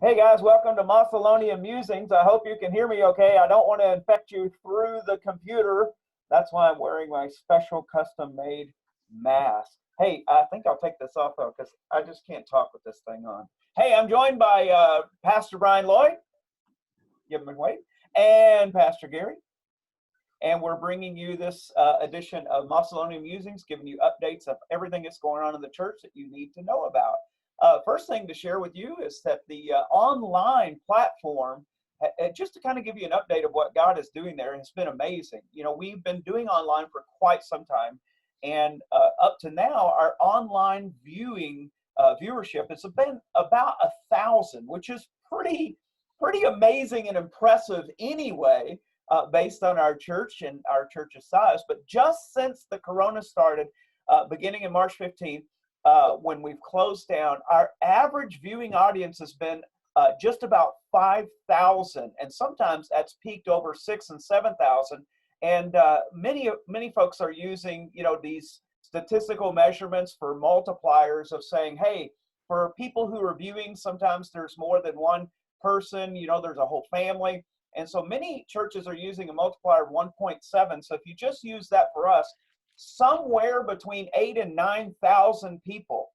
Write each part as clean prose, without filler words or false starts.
Hey guys, welcome to Mossolonian Musings. I hope you can hear me okay. I don't want to infect you through the computer. That's why I'm wearing my special custom made mask. Hey, I think I'll take this off though because I just can't talk with this thing on. Hey, I'm joined by Pastor Bryan Lloyd, give him a wave, and Pastor Gary. And we're bringing you this edition of Mossolonian Musings, giving you updates of everything that's going on in the church that you need to know about. First thing to share with you is that the online platform, just to kind of give you an update of what God is doing there, has been amazing. You know, we've been doing online for quite some time, and up to now, our online viewing viewership has been about 1,000, which is pretty amazing and impressive anyway, based on our church and our church's size. But just since the corona started, beginning in March 15th, when we've closed down, our average viewing audience has been just about 5,000, and sometimes that's peaked over 6,000 and 7,000. And many folks are using, you know, these statistical measurements for multipliers of saying, hey, for people who are viewing, sometimes there's more than one person, you know, there's a whole family. And so many churches are using a multiplier of 1.7. So if you just use that for us, somewhere between 8,000 and 9,000 people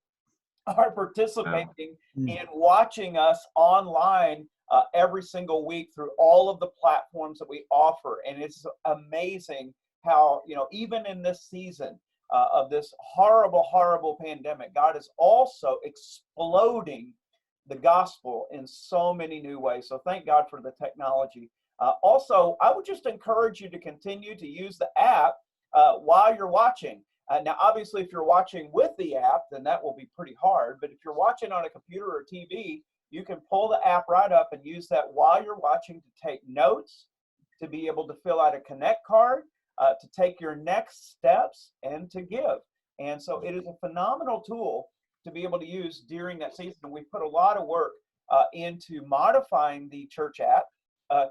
are participating in watching us online every single week through all of the platforms that we offer. And it's amazing how, you know, even in this season of this horrible pandemic, God is also exploding the gospel in so many new ways. So thank God for the technology. Also, I would just encourage you to continue to use the app while you're watching. Now, obviously, if you're watching with the app, then that will be pretty hard. But if you're watching on a computer or TV, you can pull the app right up and use that while you're watching to take notes, to be able to fill out a Connect card, to take your next steps, and to give. And so it is a phenomenal tool to be able to use during that season. And we put a lot of work into modifying the church app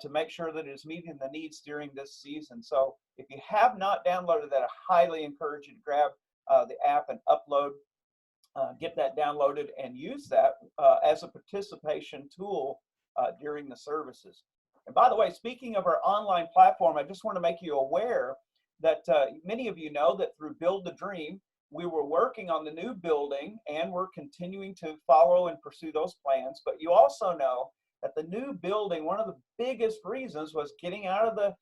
to make sure that it is meeting the needs during this season. So if you have not downloaded that, I highly encourage you to grab the app and upload, get that downloaded, and use that as a participation tool during the services. And by the way, speaking of our online platform, I just want to make you aware that many of you know that through Build the Dream, we were working on the new building, and we're continuing to follow and pursue those plans. But you also know that the new building, one of the biggest reasons was getting out of the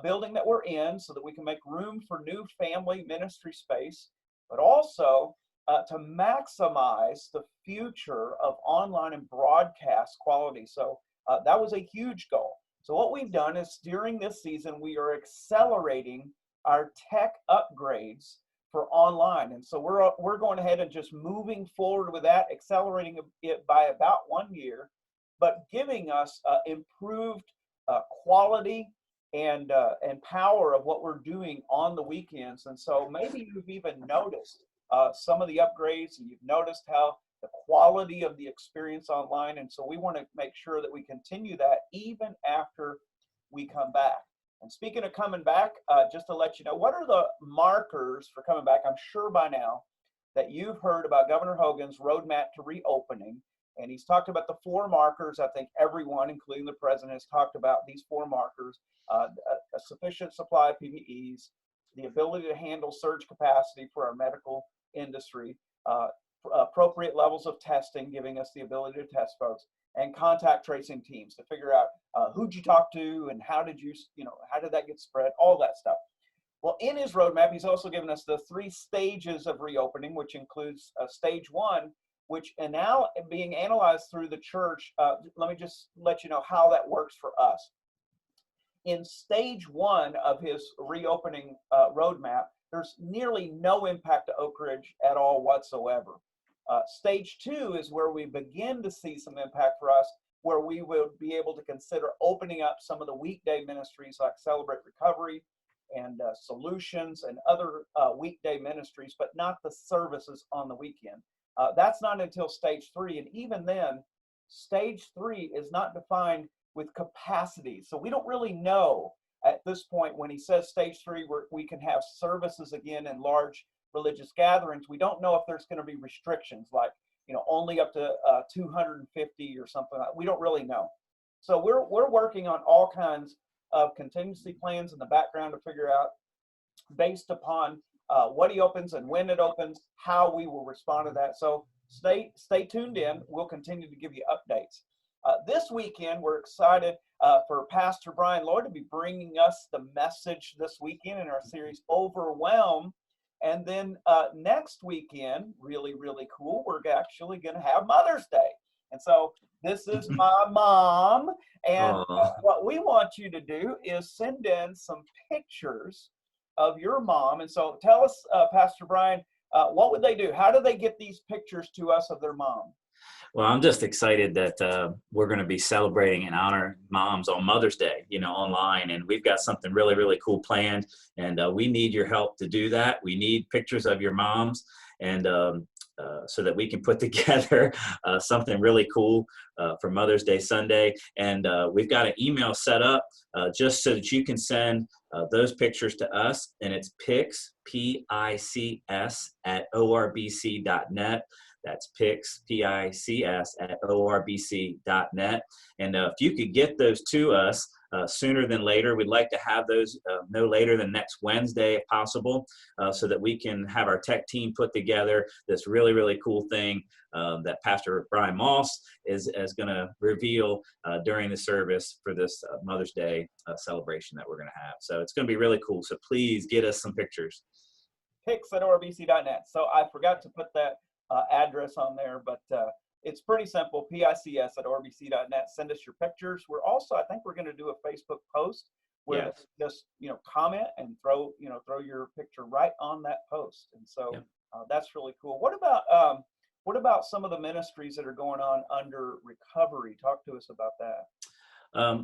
building that we're in so that we can make room for new family ministry space, but also to maximize the future of online and broadcast quality. So that was a huge goal. So what we've done is during this season, we are accelerating our tech upgrades for online. And so we're going ahead and just moving forward with that, accelerating it by about 1 year, but giving us improved quality and power of what we're doing on the weekends. And so maybe you've even noticed some of the upgrades, and you've noticed how the quality of the experience online. And so we want to make sure that we continue that even after we come back. And speaking of coming back, just to let you know, what are the markers for coming back? I'm sure by now that you've heard about Governor Hogan's roadmap to reopening. And he's talked about the 4 markers. I think everyone, including the president, has talked about these 4 markers: a sufficient supply of PPEs, the ability to handle surge capacity for our medical industry, appropriate levels of testing, giving us the ability to test folks, and contact tracing teams to figure out who'd you talk to and how did that get spread, all that stuff. Well, in his roadmap, he's also given us the 3 stages of reopening, which includes stage 1, which are now being analyzed through the church. Let me just let you know how that works for us. In stage 1 of his reopening roadmap, there's nearly no impact to Oak Ridge at all whatsoever. Stage 2 is where we begin to see some impact for us, where we will be able to consider opening up some of the weekday ministries like Celebrate Recovery and Solutions and other weekday ministries, but not the services on the weekend. That's not until stage 3. And even then, stage 3 is not defined with capacity. So we don't really know at this point when he says stage 3, where we can have services again in large religious gatherings. We don't know if there's going to be restrictions like only up to 250 or something. We don't really know. So we're working on all kinds of contingency plans in the background to figure out, based upon what he opens and when it opens, how we will respond to that. So stay tuned in. We'll continue to give you updates. This weekend, we're excited for Pastor Bryan Lloyd to be bringing us the message this weekend in our series, Overwhelm. And then next weekend, really, really cool, we're actually going to have Mother's Day. And so this is my mom. And what we want you to do is send in some pictures of your mom. And so tell us, Pastor Bryan, what would they do? How do they get these pictures to us of their mom? Well, I'm just excited that we're going to be celebrating and honor moms on Mother's Day, online. And we've got something really, really cool planned. And we need your help to do that. We need pictures of your moms, and so that we can put together something really cool for Mother's Day Sunday. And we've got an email set up just so that you can send those pictures to us. And it's pics, P-I-C-S, at ORBC.net. That's pics, P-I-C-S, at ORBC.net. And if you could get those to us sooner than later, we'd like to have those no later than next Wednesday, if possible, so that we can have our tech team put together this really, really cool thing that Pastor Bryan Moss is going to reveal during the service for this Mother's Day celebration that we're going to have. So it's going to be really cool. So please get us some pictures. Pics at ORBC.net. So I forgot to put that address on there, but it's pretty simple. PICS at ORBC.net. Send us your pictures. We're also, I think we're going to do a Facebook post where just comment and throw your picture right on that post. And so that's really cool. What about some of the ministries that are going on under recovery? Talk to us about that.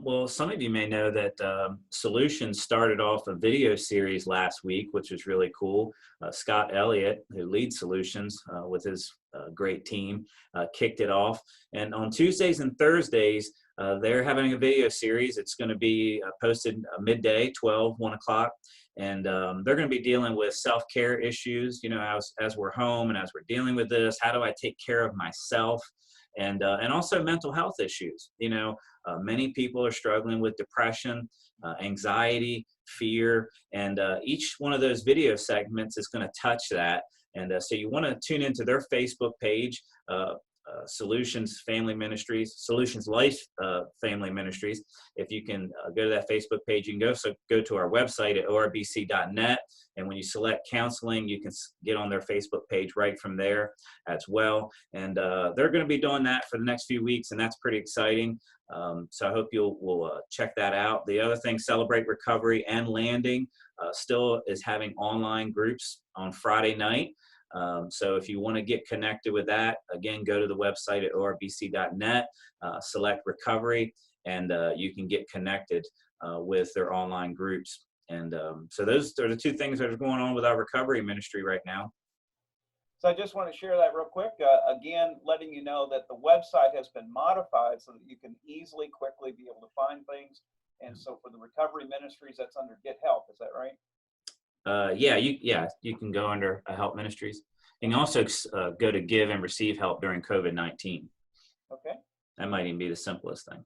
Well, some of you may know that Solutions started off a video series last week, which was really cool. Scott Elliott, who leads Solutions with his great team, kicked it off. And on Tuesdays and Thursdays, they're having a video series. It's going to be posted midday, 1 o'clock. And they're going to be dealing with self-care issues, as we're home and as we're dealing with this. How do I take care of myself? And also mental health issues. Many people are struggling with depression, anxiety, fear, and each one of those video segments is going to touch that. And so you want to tune into their Facebook page, Solutions Family Ministries, Solutions Life Family Ministries. If you can go to that Facebook page, you can go to our website at orbc.net. And when you select counseling, you can get on their Facebook page right from there as well. And they're going to be doing that for the next few weeks, and that's pretty exciting. So I hope we'll check that out. The other thing, Celebrate Recovery and Landing still is having online groups on Friday night. So if you want to get connected with that, again, go to the website at orbc.net, select recovery, and you can get connected with their online groups. And so those are the two things that are going on with our recovery ministry right now. So I just want to share that real quick. Again, letting you know that the website has been modified so that you can easily, quickly be able to find things. And so for the recovery ministries, that's under Get Help. Is that right? You can go under Help Ministries. You can also go to Give and Receive Help during COVID-19. Okay. That might even be the simplest thing.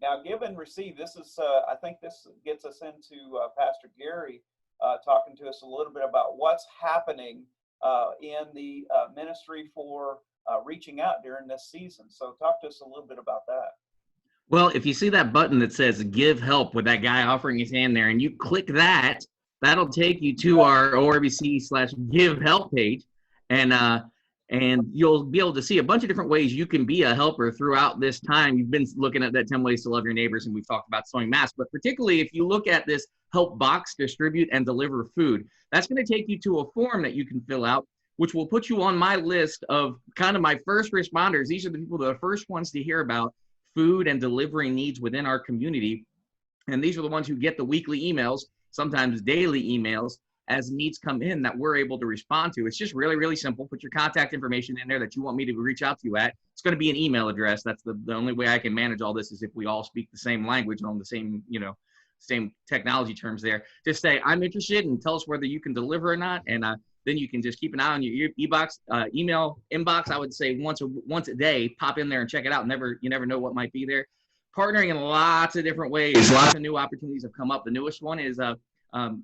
Now, Give and Receive, this is, I think this gets us into Pastor Gary talking to us a little bit about what's happening in the ministry for reaching out during this season. So talk to us a little bit about that. Well, if you see that button that says Give Help with that guy offering his hand there, and you click that, that'll take you to our ORBC/Give Help page, and you'll be able to see a bunch of different ways you can be a helper throughout this time. You've been looking at that 10 ways to love your neighbors, and we've talked about sewing masks, but particularly if you look at this help box, distribute, and deliver food, that's going to take you to a form that you can fill out, which will put you on my list of kind of my first responders. These are the people that are the first ones to hear about food and delivering needs within our community. And these are the ones who get the weekly emails, sometimes daily emails, as needs come in that we're able to respond to. It's just really, really simple. Put your contact information in there that you want me to reach out to you at. It's going to be an email address. That's the only way I can manage all this is if we all speak the same language and on the same, same technology terms there. Just say, I'm interested, and tell us whether you can deliver or not. And then you can just keep an eye on your email inbox. I would say once a day, pop in there and check it out. You never know what might be there. Partnering in lots of different ways. Lots of new opportunities have come up. The newest one is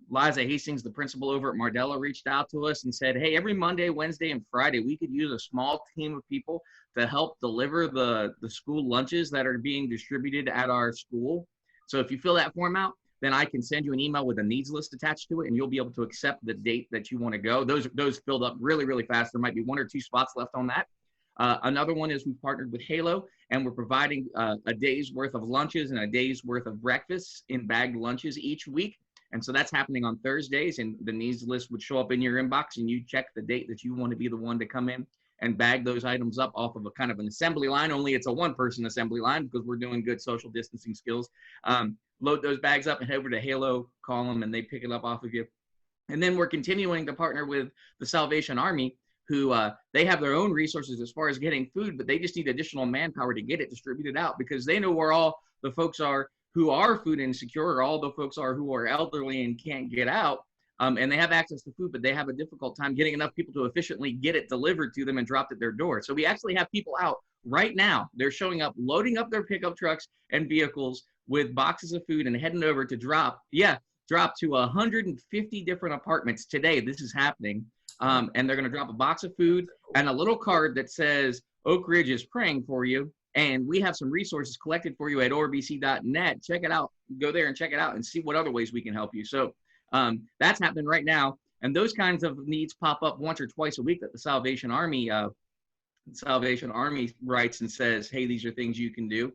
Liza Hastings, the principal over at Mardella, reached out to us and said, hey, every Monday, Wednesday, and Friday, we could use a small team of people to help deliver the school lunches that are being distributed at our school. So if you fill that form out, then I can send you an email with a needs list attached to it, and you'll be able to accept the date that you want to go. Those filled up really, really fast. There might be 1 or 2 spots left on that. Another one is we've partnered with Halo, and we're providing a day's worth of lunches and a day's worth of breakfasts in bagged lunches each week. And so that's happening on Thursdays, and the needs list would show up in your inbox, and you check the date that you want to be the one to come in and bag those items up off of a kind of an assembly line, only it's a 1-person assembly line because we're doing good social distancing skills. Load those bags up and head over to Halo, call them, and they pick it up off of you. And then we're continuing to partner with the Salvation Army, who they have their own resources as far as getting food, but they just need additional manpower to get it distributed out because they know where all the folks are who are food insecure, or all the folks are who are elderly and can't get out. And they have access to food, but they have a difficult time getting enough people to efficiently get it delivered to them and dropped at their door. So we actually have people out right now. They're showing up, loading up their pickup trucks and vehicles with boxes of food and heading over to drop to 150 different apartments today. This is happening. And they're going to drop a box of food and a little card that says Oak Ridge is praying for you. And we have some resources collected for you at orbc.net. Check it out. Go there and check it out and see what other ways we can help you. So that's happening right now. And those kinds of needs pop up once or twice a week that the Salvation Army writes and says, hey, these are things you can do.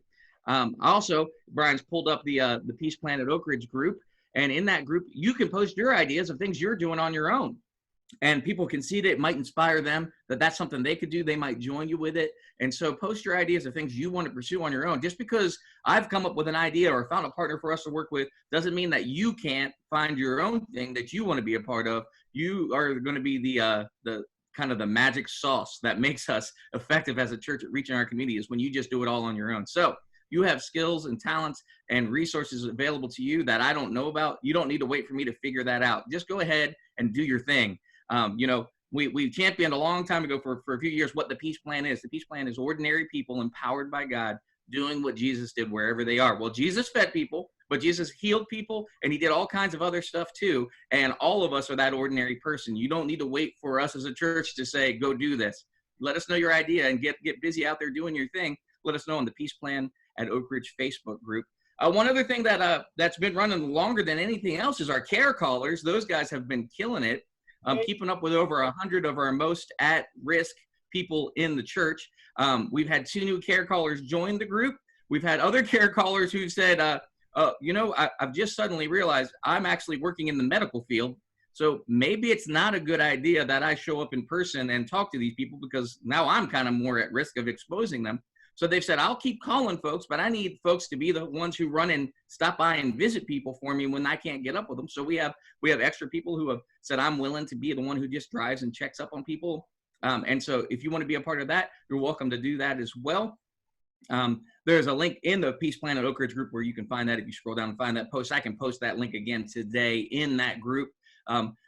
Also, Bryan's pulled up the Peace Plan at Oak Ridge group. And in that group, you can post your ideas of things you're doing on your own. And people can see that it might inspire them, that that's something they could do. They might join you with it. And so post your ideas of things you want to pursue on your own. Just because I've come up with an idea or found a partner for us to work with doesn't mean that you can't find your own thing that you want to be a part of. You are going to be the kind of the magic sauce that makes us effective as a church at reaching our communities when you just do it all on your own. So you have skills and talents and resources available to you that I don't know about. You don't need to wait for me to figure that out. Just go ahead and do your thing. We championed a long time ago for a few years what the Peace Plan is. The Peace Plan is ordinary people empowered by God doing what Jesus did wherever they are. Well, Jesus fed people, but Jesus healed people, and he did all kinds of other stuff too. And all of us are that ordinary person. You don't need to wait for us as a church to say, go do this. Let us know your idea and get busy out there doing your thing. Let us know on the Peace Plan at Oak Ridge Facebook group. One other thing that's been running longer than anything else is our care callers. Those guys have been killing it. Keeping up with over 100 of our most at-risk people in the church. We've had 2 new care callers join the group. We've had other care callers who said, I've just suddenly realized I'm actually working in the medical field. So maybe it's not a good idea that I show up in person and talk to these people because now I'm kind of more at risk of exposing them. So they've said, I'll keep calling folks, but I need folks to be the ones who run and stop by and visit people for me when I can't get up with them. So we have extra people who have said, I'm willing to be the one who just drives and checks up on people. And so if you want to be a part of that, you're welcome to do that as well. There's a link in the Peace Plan at Oak Ridge group where you can find that. If you scroll down and find that post, I can post that link again today in that group.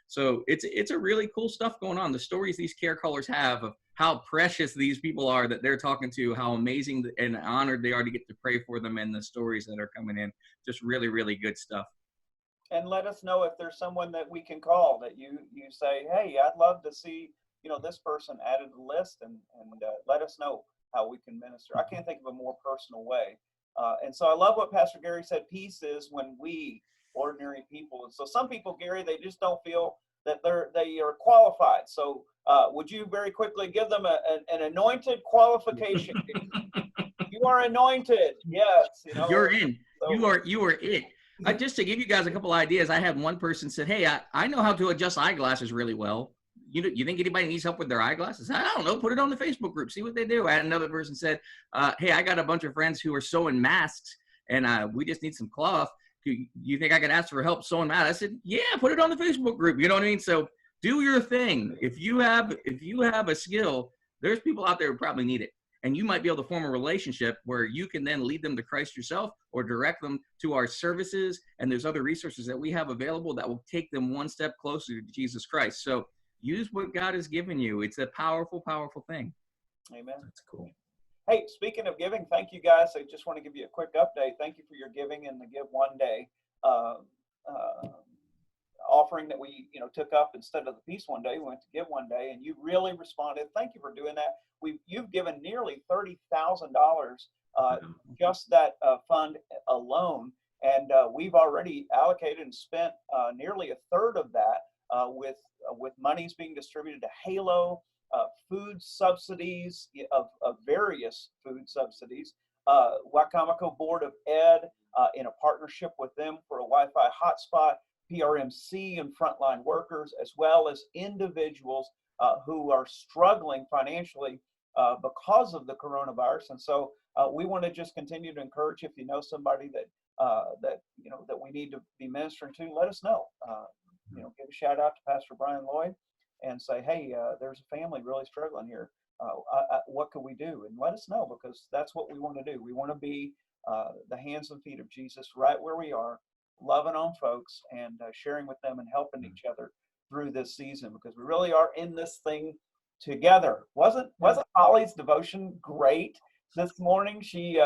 So it's a really cool stuff going on. The stories these care callers have of how precious these people are that they're talking to, how amazing and honored they are to get to pray for them, and the stories that are coming in. Just really, really good stuff. And let us know if there's someone that we can call that you say, hey, I'd love to see, this person added to the list, and let us know how we can minister. I can't think of a more personal way. And so I love what Pastor Gary said. Peace is when we, ordinary people. And so some people, Gary, they just don't feel that they are qualified. So would you very quickly give them an anointed qualification? You are anointed. Yes. You're in. So, you are it. Just to give you guys a couple ideas, I had one person said, hey, I know how to adjust eyeglasses really well. You think anybody needs help with their eyeglasses? I don't know. Put it on the Facebook group. See what they do. I had another person said, hey, I got a bunch of friends who are sewing masks, and we just need some cloth. You think I could ask for help sewing masks? I said, yeah, put it on the Facebook group. You know what I mean? So do your thing. If you have a skill, there's people out there who probably need it. And you might be able to form a relationship where you can then lead them to Christ yourself or direct them to our services. And there's other resources that we have available that will take them one step closer to Jesus Christ. So use what God has given you. It's a powerful, powerful thing. Amen. That's cool. Hey, speaking of giving, thank you guys. I just want to give you a quick update. Thank you for your giving in the Give One Day offering that we took up instead of the Peace One Day. We went to Give One Day, and you really responded. Thank you for doing that. You've given nearly $30,000 just that fund alone, and we've already allocated and spent nearly a third of that with monies being distributed to Halo, food subsidies of various food subsidies, Wacomico Board of Ed in a partnership with them for a Wi-Fi hotspot, PRMC and frontline workers, as well as individuals who are struggling financially because of the coronavirus. And so we want to just continue to encourage, if you know somebody that that we need to be ministering to, let us know. Give a shout out to Pastor Bryan Lloyd and say, hey, there's a family really struggling here. What can we do? And let us know, because that's what we want to do. We want to be the hands and feet of Jesus right where we are, loving on folks and sharing with them and helping each other through this season, because we really are in this thing together. Wasn't Holly's devotion great this morning? She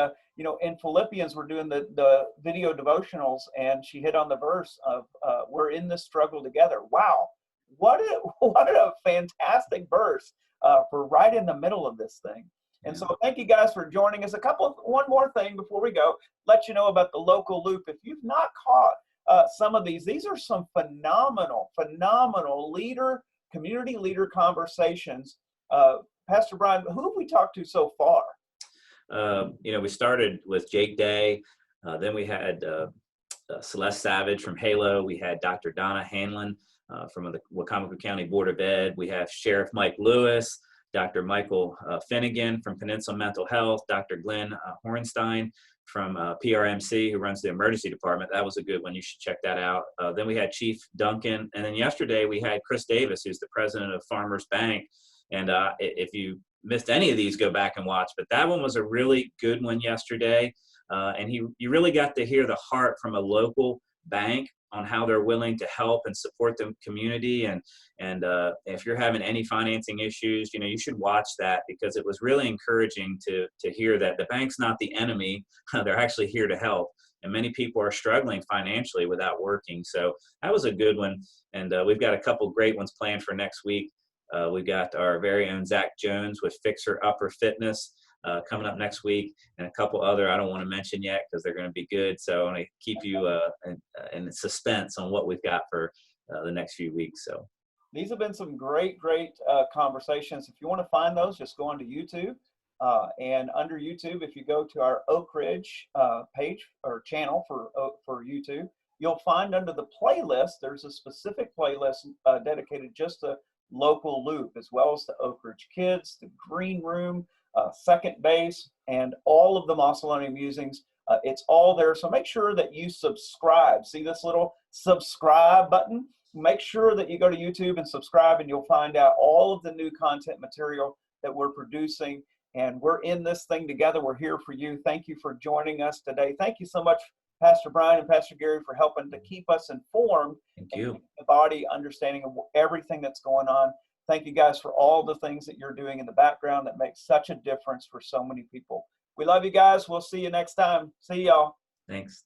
in Philippians, we're doing the video devotionals, and she hit on the verse of we're in this struggle together. Wow, what a fantastic verse for right in the middle of this thing. And so thank you guys for joining us. One more thing before we go, let you know about the local loop. If you've not caught some of these are some phenomenal community leader conversations. Pastor Bryan, who have we talked to so far? We started with Jake Day. Then we had Celeste Savage from Halo. We had Dr. Donna Hanlon from the Wacomico County Board of Ed. We have Sheriff Mike Lewis, Dr. Michael Finnegan from Peninsula Mental Health, Dr. Glenn Hornstein from PRMC, who runs the emergency department. That was a good one. You should check that out. Then we had Chief Duncan. And then yesterday we had Chris Davis, who's the president of Farmers Bank. And if you missed any of these, go back and watch. But that one was a really good one yesterday. And you really got to hear the heart from a local bank on how they're willing to help and support the community. And if you're having any financing issues, you should watch that, because it was really encouraging to hear that the bank's not the enemy. They're actually here to help. And many people are struggling financially without working. So that was a good one. And we've got a couple great ones planned for next week. We've got our very own Zach Jones with Fixer Upper Fitness coming up next week, and a couple other I don't want to mention yet because they're going to be good. So I want to keep you in suspense on what we've got for the next few weeks. So these have been some great conversations. If you want to find those, just go onto YouTube. And under YouTube, if you go to our Oak Ridge page or channel for YouTube, you'll find under the playlist, there's a specific playlist dedicated just to local loop, as well as the Oak Ridge Kids, the Green Room, Second Base, and all of the Mossolonian Musings. It's all there. So make sure that you subscribe. See this little subscribe button? Make sure that you go to YouTube and subscribe, and you'll find out all of the new content material that we're producing. And we're in this thing together. We're here for you. Thank you for joining us today. Thank you so much, Pastor Bryan and Pastor Gary, for helping to keep us informed. Thank you. And the body understanding of everything that's going on. Thank you guys for all the things that you're doing in the background that makes such a difference for so many people. We love you guys. We'll see you next time. See y'all. Thanks.